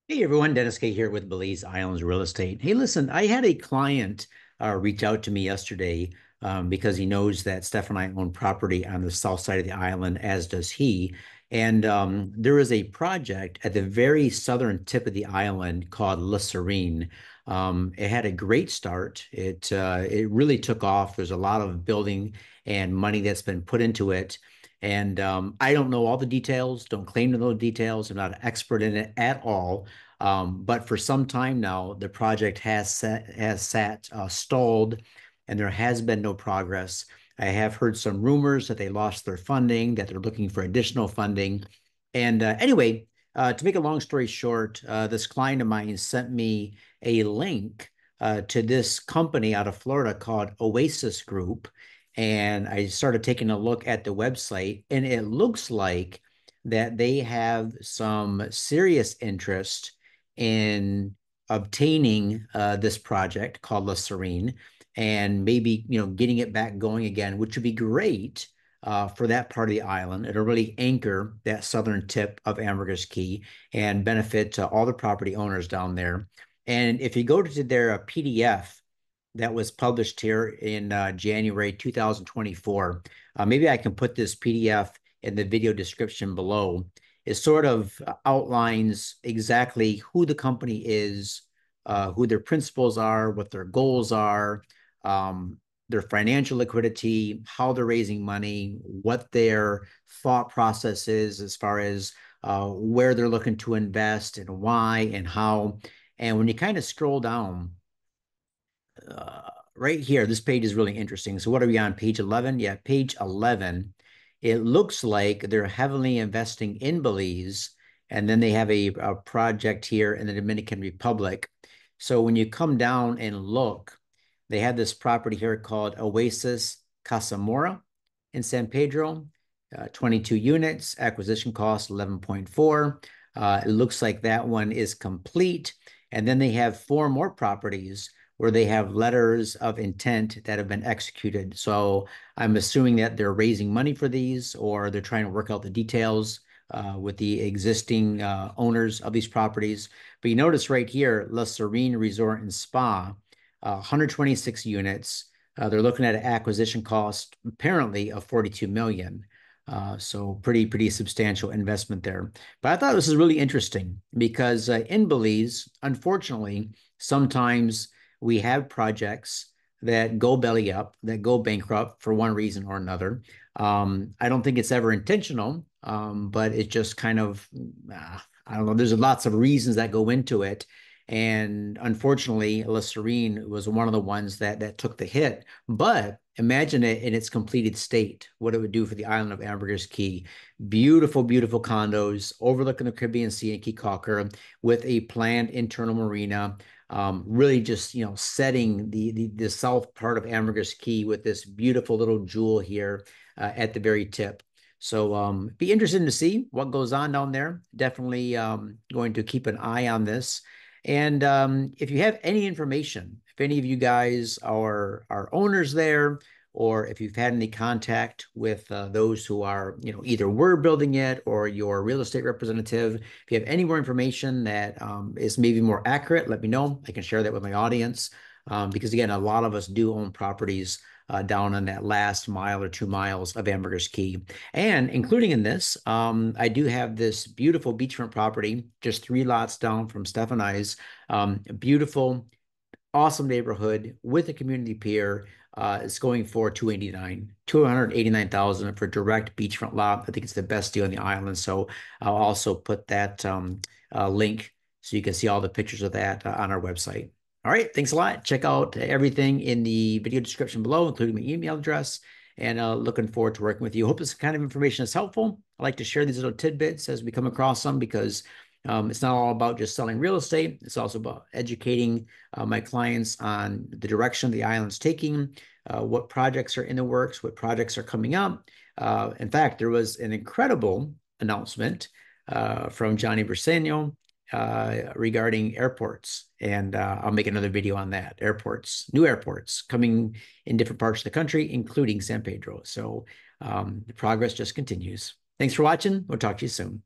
Hey everyone, Dennis Kaye here with Belize Islands Real Estate. Hey, listen, I had a client reach out to me yesterday because he knows that Steph and I own property on the south side of the island, as does he. And there is a project at the very southern tip of the island called La Sirene. It had a great start. It really took off. There's a lot of building and money that's been put into it. And I don't know all the details, don't claim to know the details. I'm not an expert in it at all. But for some time now, the project has sat stalled, and there has been no progress. I have heard some rumors that they lost their funding, that they're looking for additional funding. And anyway, to make a long story short, this client of mine sent me a link to this company out of Florida called Oasis Group. And I started taking a look at the website, and it looks like that they have some serious interest in obtaining this project called La Serene and maybe getting it back going again, which would be great for that part of the island. It'll really anchor that southern tip of Ambergris Caye and benefit all the property owners down there. And if you go to their PDF that was published here in January 2024, maybe I can put this PDF in the video description below. It sort of outlines exactly who the company is, who their principals are, what their goals are, their financial liquidity, how they're raising money, what their thought process is as far as where they're looking to invest and why and how. And when you kind of scroll down, right here, this page is really interesting. So what are we on, page 11? Yeah, page 11. It looks like they're heavily investing in Belize, and then they have a project here in the Dominican Republic. So when you come down and look, they have this property here called Oasis Casamora in San Pedro, 22 units, acquisition cost 11.4. It looks like that one is complete. And then they have four more properties where they have letters of intent that have been executed. So I'm assuming that they're raising money for these or they're trying to work out the details with the existing owners of these properties. But you notice right here, La Serene Resort and Spa, 126 units. They're looking at an acquisition cost apparently of 42 million. So pretty substantial investment there. But I thought this was really interesting because in Belize, unfortunately, sometimes we have projects that go belly up, that go bankrupt for one reason or another. I don't think it's ever intentional, but it just kind of, I don't know, there's lots of reasons that go into it. And unfortunately, La Serene was one of the ones that took the hit. But imagine it in its completed state, what it would do for the island of Ambergris Caye. Beautiful, beautiful condos overlooking the Caribbean Sea and Caye Caulker with a planned internal marina, really just setting the south part of Ambergris Caye with this beautiful little jewel here at the very tip. So be interested to see what goes on down there. Definitely going to keep an eye on this. And if you have any information, if any of you guys are owners there, or if you've had any contact with those who are, either were building it or your real estate representative, if you have any more information that is maybe more accurate, let me know. I can share that with my audience. Because again, a lot of us do own properties down on that last mile or 2 miles of Ambergris Caye. And including in this, I do have this beautiful beachfront property, just 3 lots down from Steph and I's. Beautiful, awesome neighborhood with a community pier. It's going for 289,000 for direct beachfront lot. I think it's the best deal on the island. So I'll also put that link so you can see all the pictures of that on our website. All right, thanks a lot. Check out everything in the video description below, including my email address. And looking forward to working with you. Hope this kind of information is helpful. I like to share these little tidbits as we come across them because it's not all about just selling real estate. It's also about educating my clients on the direction the island's taking, what projects are in the works, what projects are coming up. In fact, there was an incredible announcement from Johnny Briseno regarding airports. And I'll make another video on that. Airports, new airports coming in different parts of the country, including San Pedro. So the progress just continues. Thanks for watching. We'll talk to you soon.